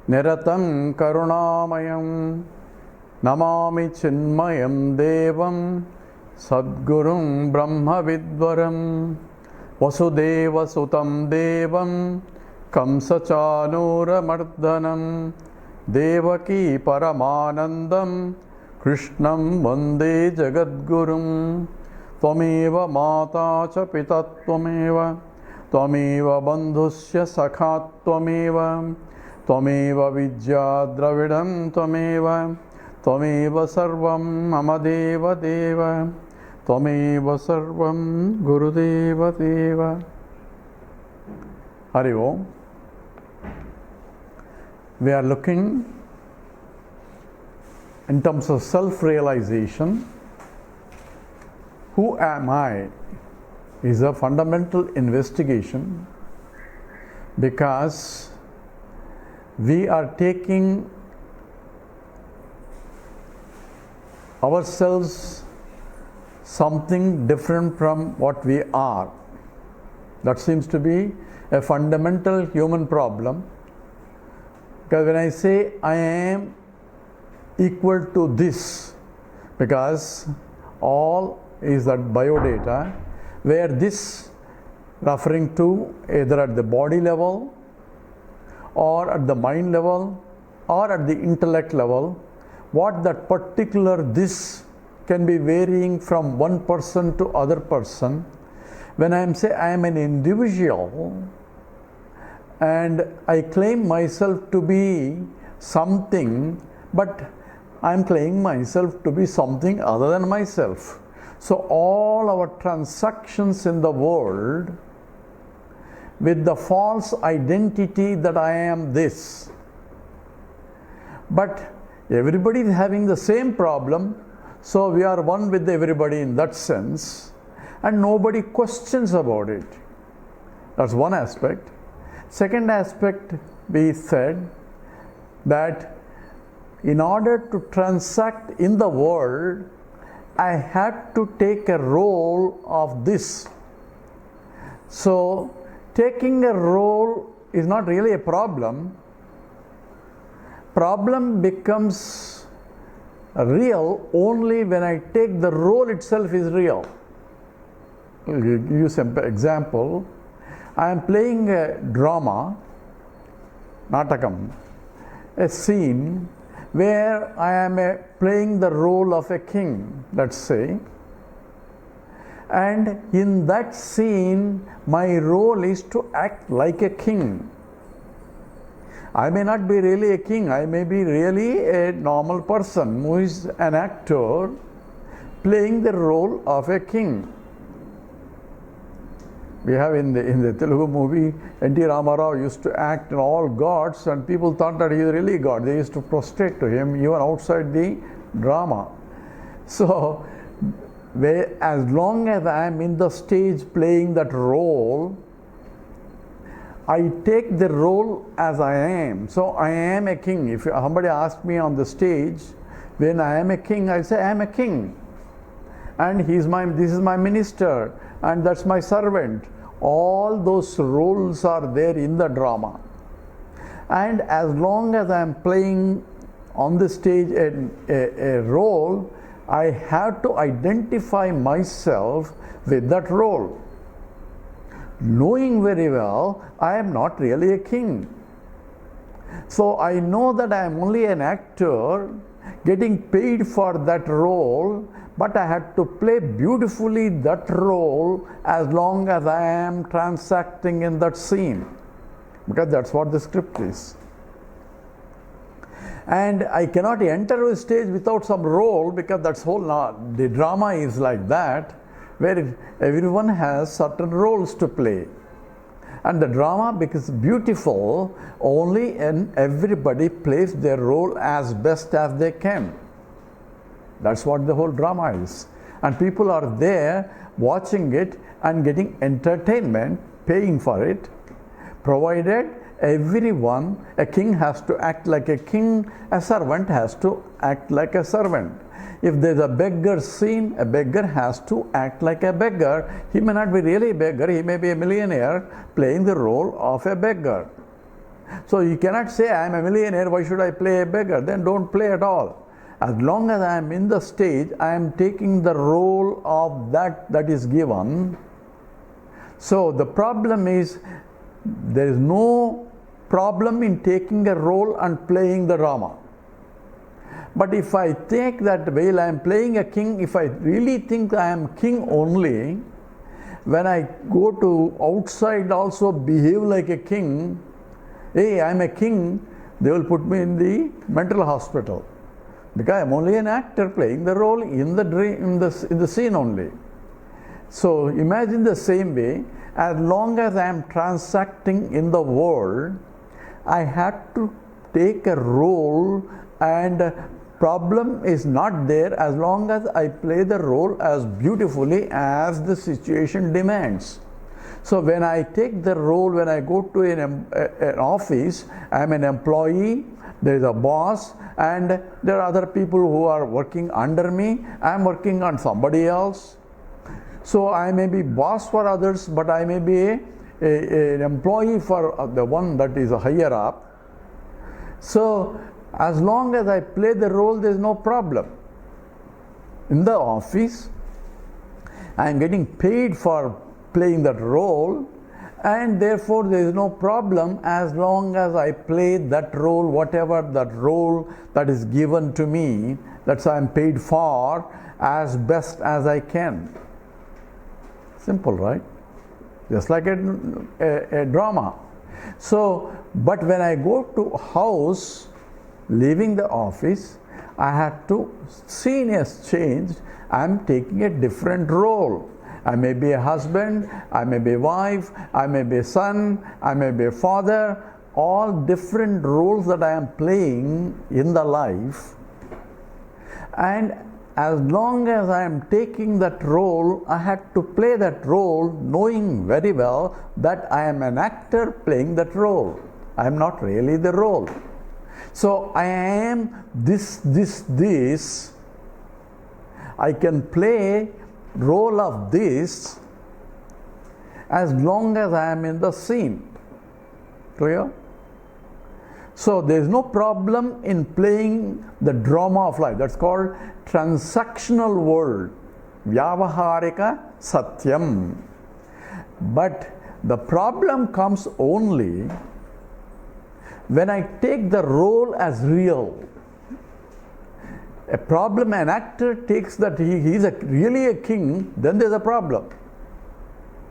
Niratam Karunamayam Namami Chinmayam Devam Sadgurum Brahma Vidvaram Vasudeva Sutam Devam Kamsachanura Mardhanam Devaki Paramanandam Krishnam Vande Jagadgurum Tvameva Mata Cha Pita Tvameva Tvameva Bandhusya Sakha Tvameva Tvameva Vidya Dravidam Tvameva Tvameva Sarvam Mama Deva Deva Tvameva Sarvam Gurudeva Deva. Hari Om. We are looking in terms of self-realization. Who am I is a fundamental investigation, because we are taking ourselves something different from what we are. That seems to be a fundamental human problem, because when I say I am equal to this, because all is that biodata, where this referring to either at the body level or at the mind level or at the intellect level, what that particular this can be varying from one person to other person. When I say I am an individual and I claim myself to be something, but I am claiming myself to be something other than myself. So all our transactions in the world with the false identity that I am this. But everybody is having the same problem, so we are one with everybody in that sense, and nobody questions about it. That's one aspect. Second aspect, we said that in order to transact in the world, I had to take a role of this. So taking a role is not really a problem. Problem becomes real only when I take the role itself is real. I'll give you some example. I am playing a drama, natakam, a scene where I am playing the role of a king, let's say. And in that scene, my role is to act like a king. I may not be really a king, I may be really a normal person who is an actor playing the role of a king. We have in the Telugu movie, N.T. Ramarao used to act in all gods, and people thought that he is really God. They used to prostrate to him even outside the drama. So, as long as I am in the stage playing that role, I take the role as I am. So I am a king. If somebody asks me on the stage, when I am a king, I say I am a king. And this is my minister, and that's my servant. All those roles are there in the drama. And as long as I am playing on the stage a role, I have to identify myself with that role, knowing very well I am not really a king. So I know that I am only an actor getting paid for that role, but I had to play beautifully that role as long as I am transacting in that scene, because that's what the script is. And I cannot enter a stage without some role, because that's the drama is like that, where everyone has certain roles to play. And the drama becomes beautiful only when everybody plays their role as best as they can. That's what the whole drama is. And people are there watching it and getting entertainment, paying for it, provided everyone, a king has to act like a king, a servant has to act like a servant. If there's a beggar scene, a beggar has to act like a beggar. He may not be really a beggar, he may be a millionaire playing the role of a beggar. So you cannot say, I am a millionaire, why should I play a beggar? Then don't play at all. As long as I am in the stage, I am taking the role of that is given. So the problem is, there is no problem in taking a role and playing the drama. But if I take that while I am playing a king, if I really think I am king only, when I go to outside also behave like a king, hey, I am a king, they will put me in the mental hospital. Because I am only an actor playing the role in the dream, in the scene only. So imagine the same way, as long as I am transacting in the world, I have to take a role, and problem is not there as long as I play the role as beautifully as the situation demands. So when I take the role, when I go to an office, I am an employee, there is a boss, and there are other people who are working under me. I am working on somebody else. So I may be boss for others, but I may be an employee for the one that is higher up. So as long as I play the role, there is no problem. In the office, I am getting paid for playing that role, and therefore there is no problem as long as I play that role, whatever that role that is given to me, that I am paid for, as best as I can. Simple, right? Just like a drama. So, but when I go to house, leaving the office, I have to, scene has changed, I am taking a different role. I may be a husband, I may be a wife, I may be a son, I may be a father, all different roles that I am playing in the life. And as long as I am taking that role, I have to play that role knowing very well that I am an actor playing that role. I am not really the role. So I am this. I can play role of this as long as I am in the scene. Clear? So there is no problem in playing the drama of life. That's called transactional world. Vyavaharika Satyam. But the problem comes only when I take the role as real. A problem, an actor takes that he is really a king, then there is a problem.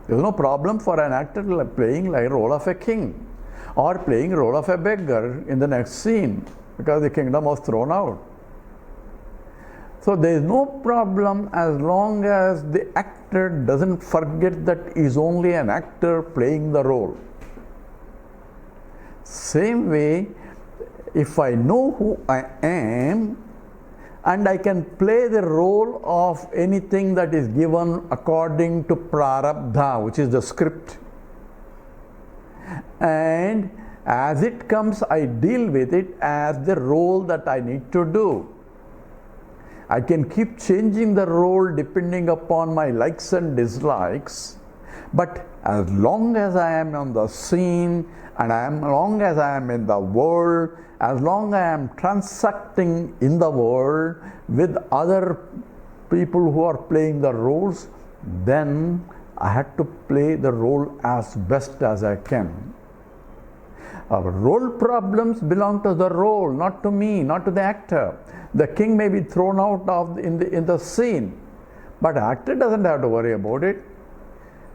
There is no problem for an actor playing like a role of a king or playing role of a beggar in the next scene because the kingdom was thrown out. So there is no problem as long as the actor doesn't forget that he is only an actor playing the role. Same way, if I know who I am, and I can play the role of anything that is given according to prarabdha, which is the script. And as it comes, I deal with it as the role that I need to do. I can keep changing the role depending upon my likes and dislikes, but as long as I am on the scene, and as long as I am in the world, as long as I am transacting in the world with other people who are playing the roles, then I have to play the role as best as I can. Our role problems belong to the role, not to me, not to the actor. The king may be thrown out of in the scene, but the actor doesn't have to worry about it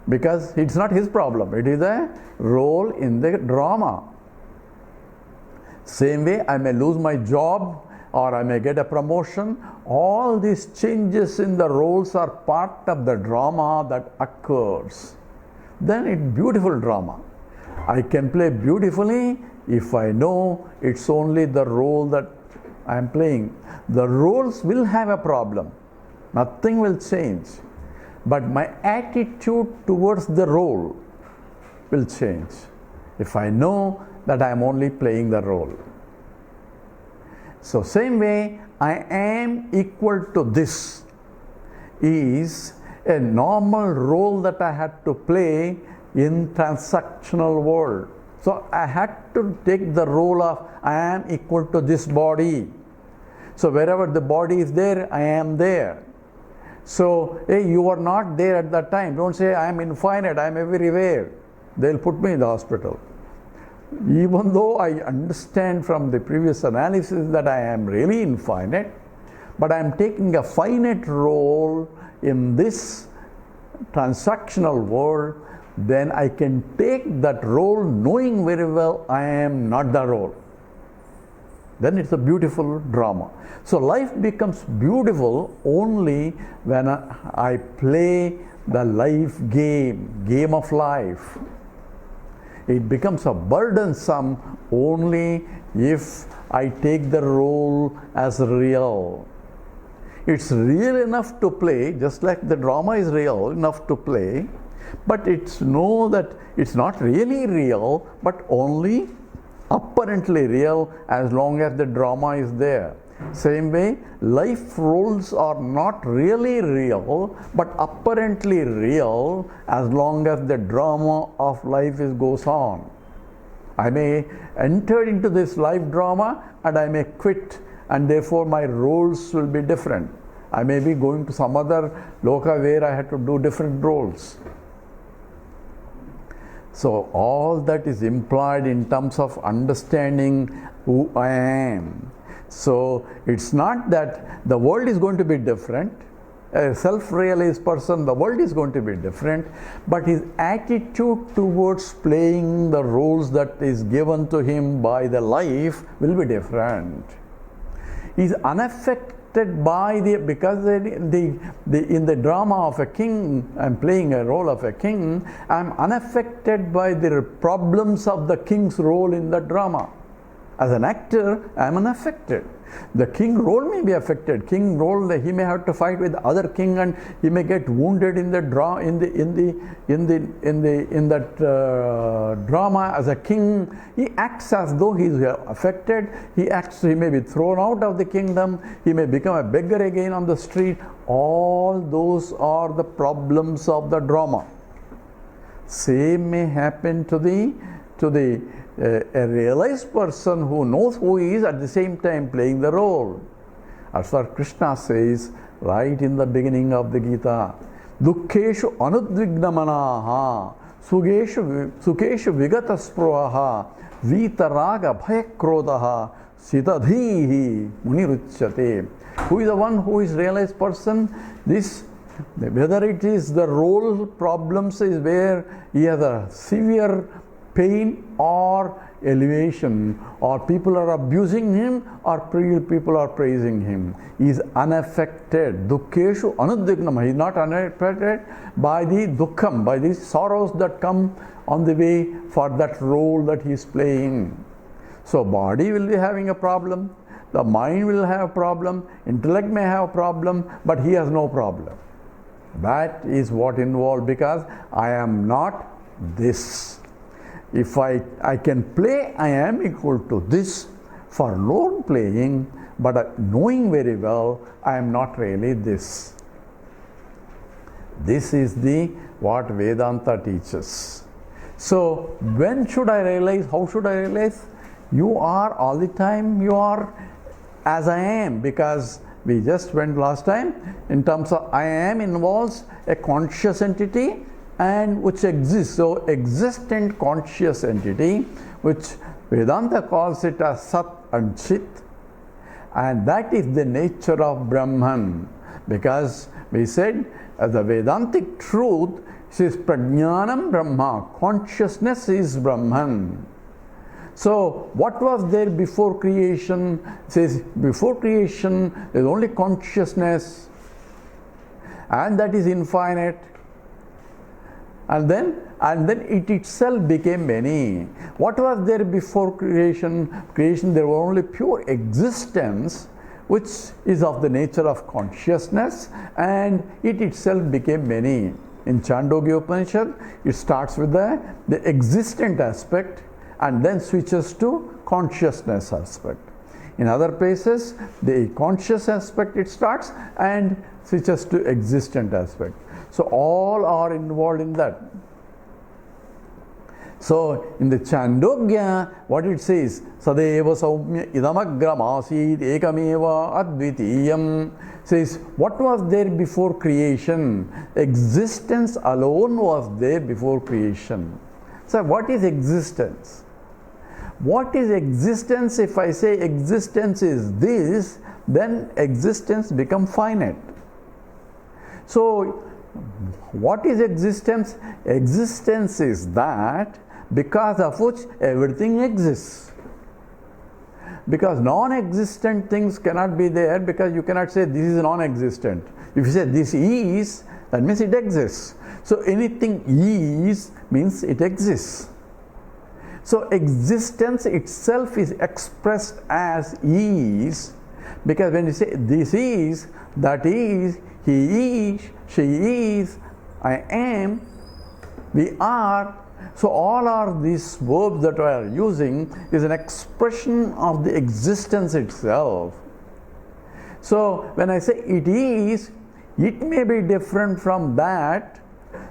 because it's not his problem. It is a role in the drama. Same way, I may lose my job or I may get a promotion. All these changes in the roles are part of the drama that occurs. Then it's beautiful drama. I can play beautifully if I know it's only the role that I am playing. The roles will have a problem. Nothing will change. But my attitude towards the role will change if I know that I am only playing the role. So same way, I am equal to this is a normal role that I had to play in transactional world. So I had to take the role of I am equal to this body. So wherever the body is there, I am there. So, hey, you are not there at that time. Don't say I am infinite, I am everywhere. They'll put me in the hospital. Even though I understand from the previous analysis that I am really infinite, but I am taking a finite role in this transactional world, then I can take that role knowing very well I am not the role. Then it's a beautiful drama. So life becomes beautiful only when I play the life game of life. It becomes a burdensome only if I take the role as real. It's real enough to play, just like the drama is real enough to play, but it's know that it's not really real, but only apparently real as long as the drama is there. Same way, life roles are not really real, but apparently real as long as the drama of life goes on. I may enter into this life drama and I may quit, and therefore my roles will be different. I may be going to some other loka where I had to do different roles. So all that is implied in terms of understanding who I am. So it's not that the world is going to be different. A self-realized person, the world is going to be different, but his attitude towards playing the roles that is given to him by the life will be different. He's unaffected by because in the drama of a king, I'm playing a role of a king, I'm unaffected by the problems of the king's role in the drama. As an actor, I'm unaffected. The king role may be affected. King role, he may have to fight with other king, and he may get wounded in the drama as a king. He acts as though he is affected. He may be thrown out of the kingdom. He may become a beggar again on the street. All those are the problems of the drama. Same may happen to a realized person who knows who he is, at the same time playing the role. As what Krishna says right in the beginning of the Gita, Dukkeshu anudvignamanaha sukeshu vigata spruhaha vitaraga bhayakrodaha sitadhihi muniruchyate. Who is the one who is realized person? This, whether it is the role problems is where he has a severe pain or elevation, or people are abusing him, or people are praising him. He is unaffected. Dukkeshu anudvignam. He is not unaffected by the dukkham, by the sorrows that come on the way for that role that he is playing. So body will be having a problem, the mind will have a problem, intellect may have a problem, but he has no problem. That is what involved, because I am not this. If I can play, I am equal to this for role playing, but knowing very well I am not really this. This is what Vedanta teaches. So when should I realize? How should I realize? You are all the time, you are as I am, because we just went last time in terms of I am involves a conscious entity and which exists. So existent conscious entity, which Vedanta calls it as Sat and Chit, and that is the nature of Brahman, because we said the Vedantic truth says Prajnanam Brahma, consciousness is Brahman. So what was there before creation? It says before creation there is only consciousness, and that is infinite. And then it itself became many. What was there before creation? Creation, there was only pure existence, which is of the nature of consciousness, and it itself became many. In Chandogya Upanishad, it starts with the existent aspect and then switches to consciousness aspect. In other places, the conscious aspect it starts and switches to existent aspect. So all are involved in that. So in the Chandogya, what it says, Sadeva Saumya Idamagram Asid Ekameva Advitiyam, says, what was there before creation? Existence alone was there before creation. So what is existence? What is existence? If I say existence is this, then existence becomes finite. So what is existence? Existence is that because of which everything exists. Because non-existent things cannot be there, because you cannot say this is non-existent. If you say this is, that means it exists. So anything is means it exists. So existence itself is expressed as is, because when you say this is, that is, he is, she is, I am, we are. So all are these verbs that we are using is an expression of the existence itself. So when I say it is, it may be different from that.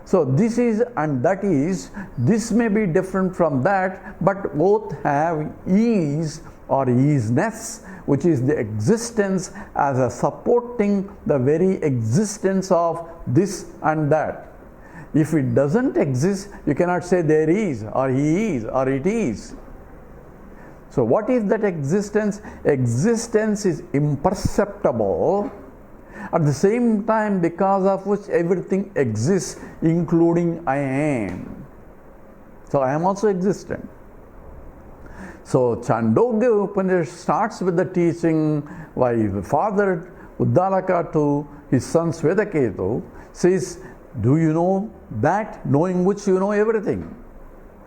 So this is and that is, this may be different from that, but both have is or isness, which is the existence as a supporting the very existence of this and that. If it doesn't exist, you cannot say there is or he is or it is. So what is that existence? Existence is imperceptible, at the same time because of which everything exists, including I am. So I am also existent. So Chandogya Upanishad starts with the teaching by the father Uddalaka to his son Swetaketu, says, do you know that, knowing which you know everything?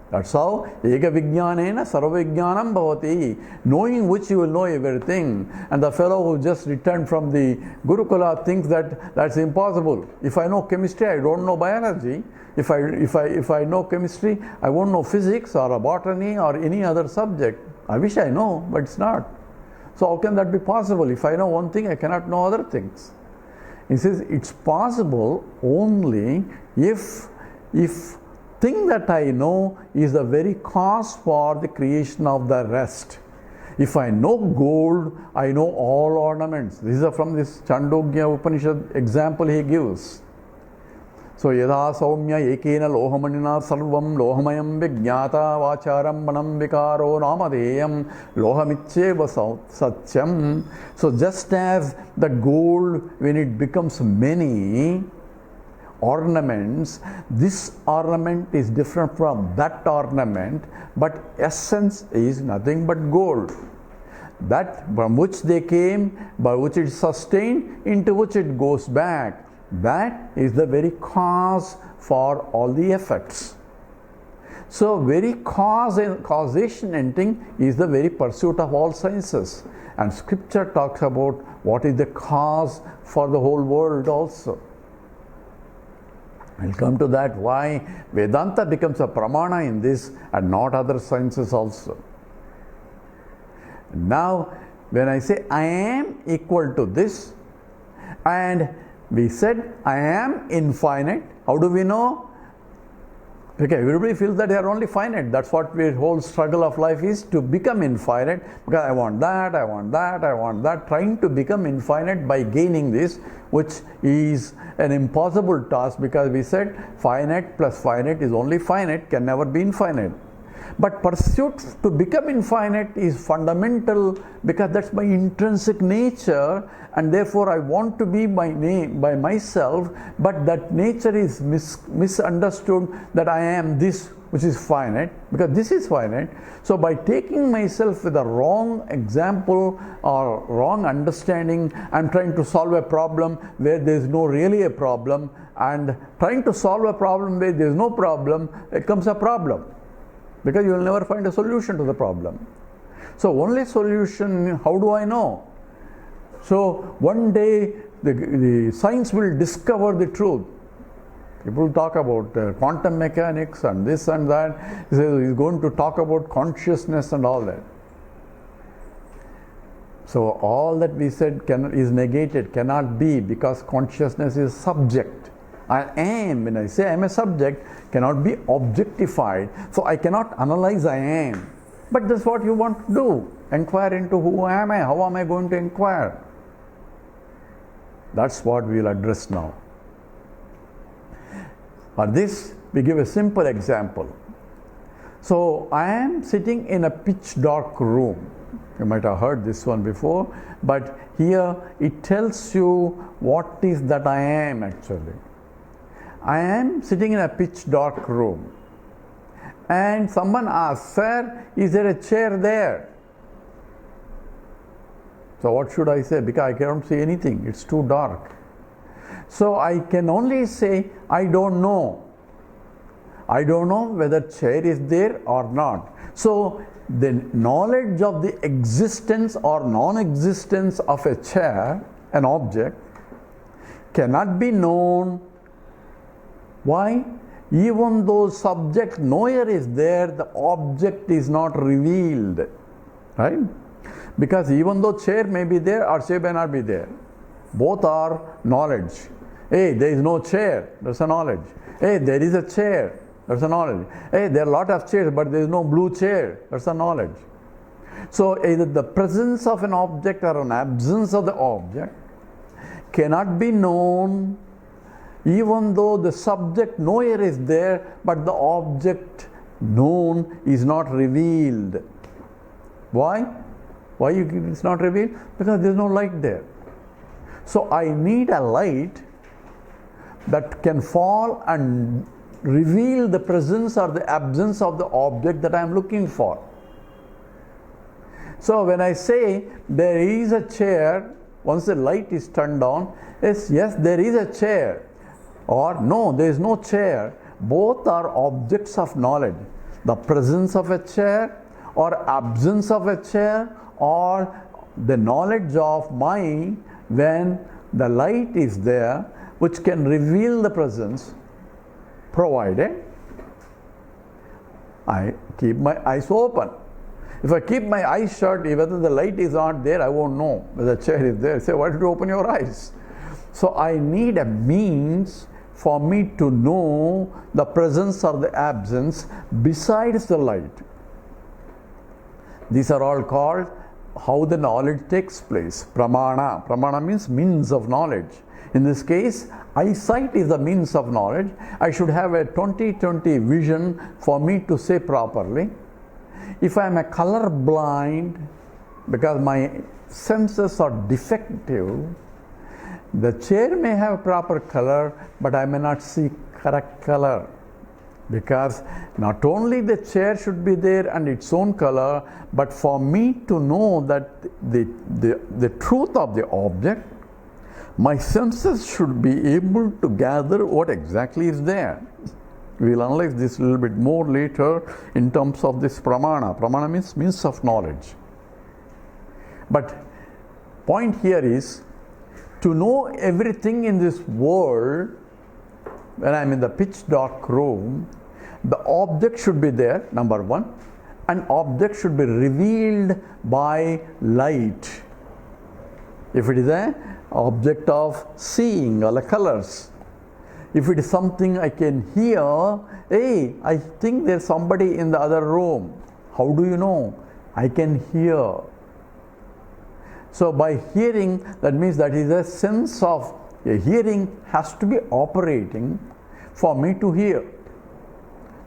That's how Eka Vijnanena Sarva Vijnanam Bhavati, knowing which you will know everything. And the fellow who just returned from the Gurukula thinks that that's impossible. If I know chemistry, I don't know biology. If I know chemistry, I won't know physics or botany or any other subject. I wish I know, but it's not. So how can that be possible? If I know one thing, I cannot know other things. He says it's possible only if thing that I know is the very cause for the creation of the rest. If I know gold, I know all ornaments. This is from this Chandogya Upanishad example he gives. So yadha saumya ekena lohamanina sarvam lohamayam vijnata vacharam manam vikaro namadeyam lohamicheva satyam. So just as the gold, when it becomes many ornaments, this ornament is different from that ornament, but essence is nothing but gold. That from which they came, by which it is sustained, into which it goes back. That is the very cause for all the effects. So very cause and causation ending is the very pursuit of all sciences. And scripture talks about what is the cause for the whole world also. I'll come to that, why Vedanta becomes a pramana in this and not other sciences also. Now, when I say I am equal to this, and we said I am infinite, how do we know? Okay, everybody feels that they are only finite. That's what the whole struggle of life is, to become infinite, because I want that, I want that, I want that, trying to become infinite by gaining this, which is an impossible task, because we said finite plus finite is only finite, can never be infinite. But pursuit to become infinite is fundamental, because that's my intrinsic nature, and therefore I want to be by myself, but that nature is misunderstood, that I am this which is finite, because this is finite. So by taking myself with a wrong example or wrong understanding, I'm trying to solve a problem where there is no really a problem, and trying to solve a problem where there is no problem, it becomes a problem, because you will never find a solution to the problem. So only solution, how do I know? So one day the science will discover the truth. People talk about quantum mechanics and this and that. He says he's going to talk about consciousness and all that. So all that we said is negated, cannot be, because consciousness is subject. I am, when I say I am a subject, cannot be objectified. So I cannot analyze I am. But that's what you want to do. Inquire into who am I? How am I going to inquire? That's what we will address now. For this, we give a simple example. So I am sitting in a pitch dark room. You might have heard this one before, but here it tells you what is that I am actually. I am sitting in a pitch dark room, and someone asks, "Sir, is there a chair there?" So what should I say? Because I cannot see anything, it's too dark. So I can only say, I don't know. I don't know whether chair is there or not. So the knowledge of the existence or non-existence of a chair, an object, cannot be known. Why? Even though subject knower is there, the object is not revealed. Right? Because even though chair may be there or chair may not be there, both are knowledge. Hey, there is no chair, that's a knowledge. Hey, there is a chair, that's a knowledge. Hey, there are a lot of chairs, but there is no blue chair, that's a knowledge. So either the presence of an object or an absence of the object cannot be known, even though the subject knower is there, but the object known is not revealed. Why? Why it's not revealed? Because there is no light there. So I need a light that can fall and reveal the presence or the absence of the object that I am looking for. So when I say there is a chair, once the light is turned on, yes, there is a chair, or no, there is no chair. Both are objects of knowledge. The presence of a chair or absence of a chair, or the knowledge of mind when the light is there, which can reveal the presence, provided I keep my eyes open. If I keep my eyes shut, whether the light is not there, I won't know whether the chair is there. Say, why did you open your eyes? So I need a means for me to know the presence or the absence besides the light. These are all called how the knowledge takes place. Pramana. Pramana means means of knowledge. In this case, eyesight is the means of knowledge. I should have a 20/20 vision for me to say properly. If I am a color blind, because my senses are defective, the chair may have proper color, but I may not see correct color. Because not only the chair should be there and its own color, but for me to know that the truth of the object, my senses should be able to gather what exactly is there. We will analyze this a little bit more later in terms of this pramana. Pramana means means of knowledge. But point here is, to know everything in this world, when I am in the pitch dark room, the object should be there, number one. An object should be revealed by light. If it is an object of seeing or the colors, if it is something I can hear, hey, I think there's somebody in the other room. How do you know? I can hear. So by hearing, that means that is a sense of a hearing has to be operating for me to hear,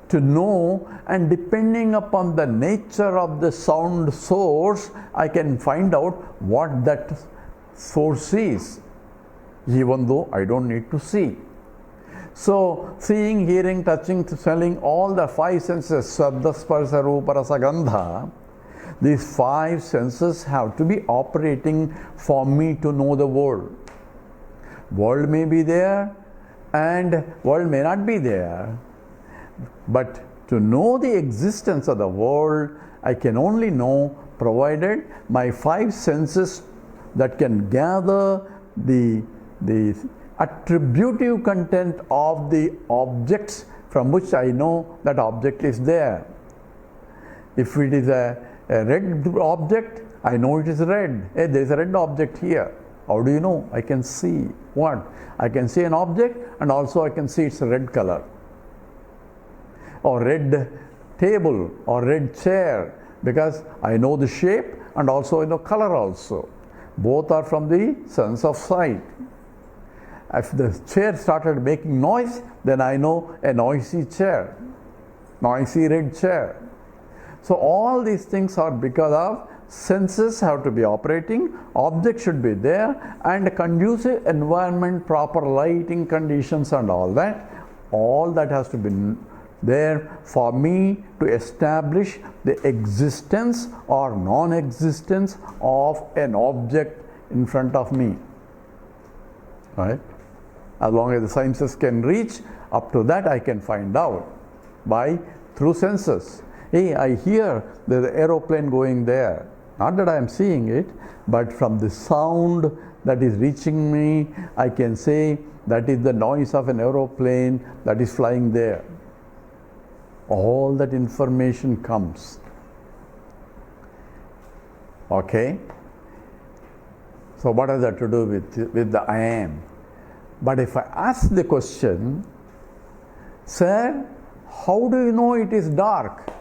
to know, and depending upon the nature of the sound source, I can find out what that source is, even though I don't need to see. So seeing, hearing, touching, smelling, all the five senses, Shabda, Sparsa, Rupa, Rasa, Gandha, these five senses have to be operating for me to know the world. World may be there and world may not be there. But to know the existence of the world, I can only know provided my five senses that can gather the attributive content of the objects from which I know that object is there. If it is a red object, I know it is red. Hey, there is a red object here. How do you know? I can see. What? I can see an object and also I can see its red color, or red table, or red chair, because I know the shape and also I know color also. Both are from the sense of sight. If the chair started making noise, then I know a noisy chair, noisy red chair. So all these things are because of senses have to be operating, object should be there, and a conducive environment, proper lighting conditions and all that has to be there for me to establish the existence or non-existence of an object in front of me. Right? As long as the sciences can reach, up to that I can find out through senses. Hey, I hear there's an aeroplane going there. Not that I am seeing it, but from the sound that is reaching me, I can say that is the noise of an aeroplane that is flying there. All that information comes. Okay? So what has that to do with the I am? But if I ask the question, sir, how do you know it is dark?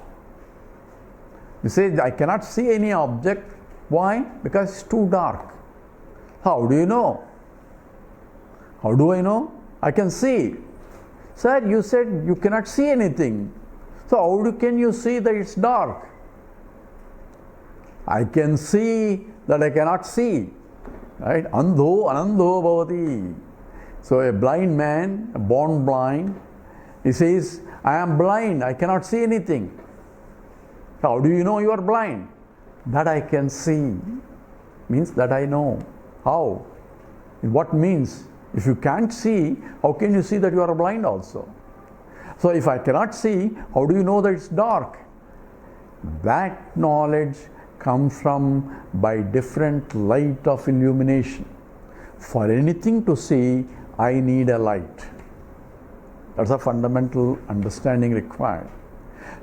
You say, I cannot see any object. Why? Because it's too dark. How do you know? How do I know? I can see. Sir, you said you cannot see anything. So how can you see that it's dark? I can see that I cannot see. Right? Andho anandho bhavati. So a blind man, born blind, he says, I am blind, I cannot see anything. How do you know you are blind? That I can see means that I know. How? What means? If you can't see, how can you see that you are blind also? So if I cannot see, how do you know that it's dark? That knowledge comes from by different light of illumination. For anything to see, I need a light. That's a fundamental understanding required.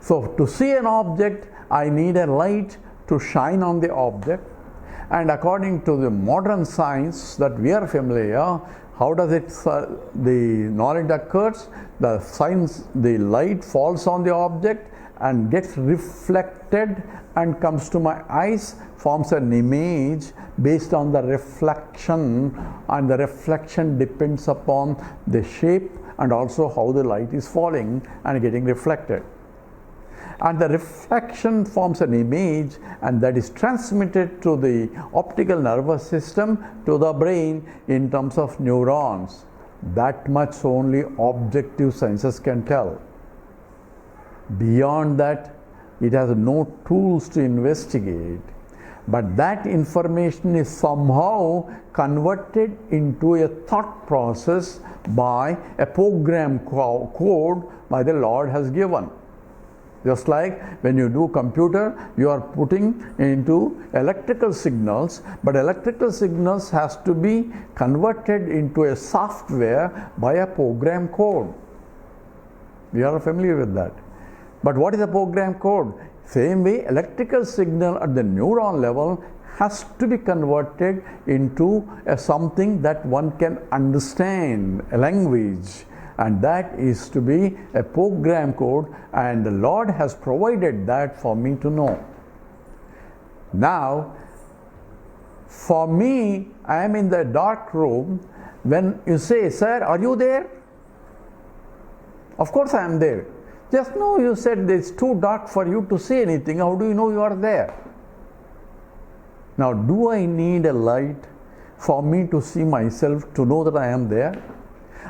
So to see an object, I need a light to shine on the object. And according to the modern science that we are familiar, how does it, the knowledge occurs? The light falls on the object and gets reflected and comes to my eyes, forms an image based on the reflection, and the reflection depends upon the shape and also how the light is falling and getting reflected. And the reflection forms an image, and that is transmitted to the optical nervous system, to the brain in terms of neurons. That much only objective sciences can tell. Beyond that, it has no tools to investigate. But that information is somehow converted into a thought process by a program code by the Lord has given. Just like when you do computer, you are putting into electrical signals, but electrical signals has to be converted into a software by a program code. We are familiar with that. But what is a program code? Same way, electrical signal at the neuron level has to be converted into something that one can understand, a language. And that is to be a program code, and the Lord has provided that for me to know. Now, for me, I am in the dark room. When you say, sir, are you there? Of course I am there. Just now you said it's too dark for you to see anything. How do you know you are there? Now, do I need a light for me to see myself, to know that I am there?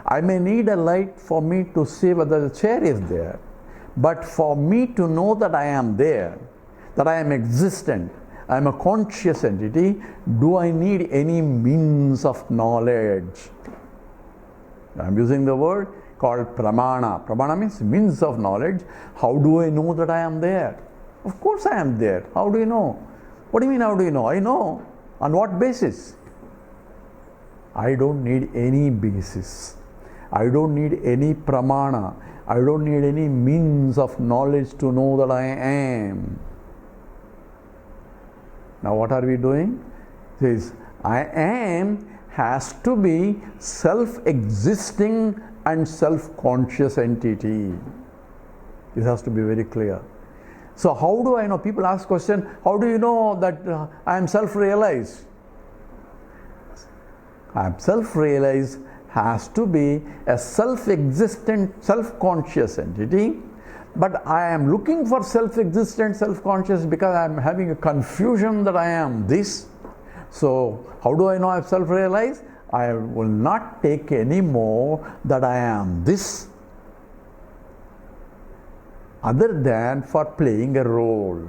I may need a light for me to see whether the chair is there. But for me to know that I am there, that I am existent, I am a conscious entity, do I need any means of knowledge? I am using the word called pramana. Pramana means means of knowledge. How do I know that I am there? Of course I am there. How do you know? What do you mean, how do you know? I know. On what basis? I don't need any basis. I don't need any pramana. I don't need any means of knowledge to know that I am. Now what are we doing? It says, I am has to be self-existing and self-conscious entity. This has to be very clear. So how do I know? People ask question, how do you know that I am self-realized? I am self-realized has to be a self-existent, self-conscious entity. But I am looking for self-existent, self-conscious because I am having a confusion that I am this. So how do I know I am self-realized? I will not take any more that I am this, other than for playing a role.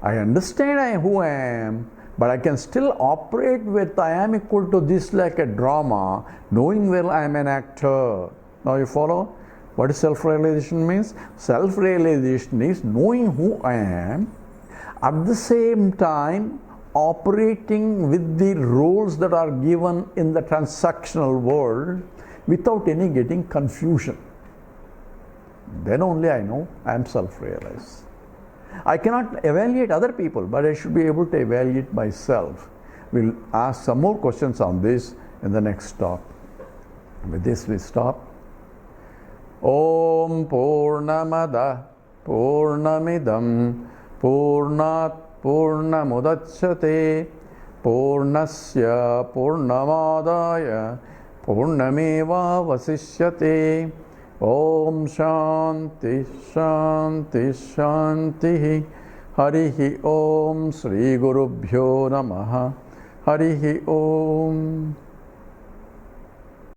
I understand who I am, but I can still operate with I am equal to this like a drama, knowing well I am an actor. Now you follow? What is self-realization means? Self-realization is knowing who I am, at the same time operating with the roles that are given in the transactional world without any getting confusion. Then only I know I am self-realized. I cannot evaluate other people, but I should be able to evaluate myself. We'll ask some more questions on this in the next stop. With this we stop. Om Purnamada Purnamidam Purnat Purnamudachyate Purnasya Purnamadaya Purnameva Vasishyate. Om Shanti Shanti Shanti. Harihi Om Sri Gurubhyo Namaha. Harihi Om.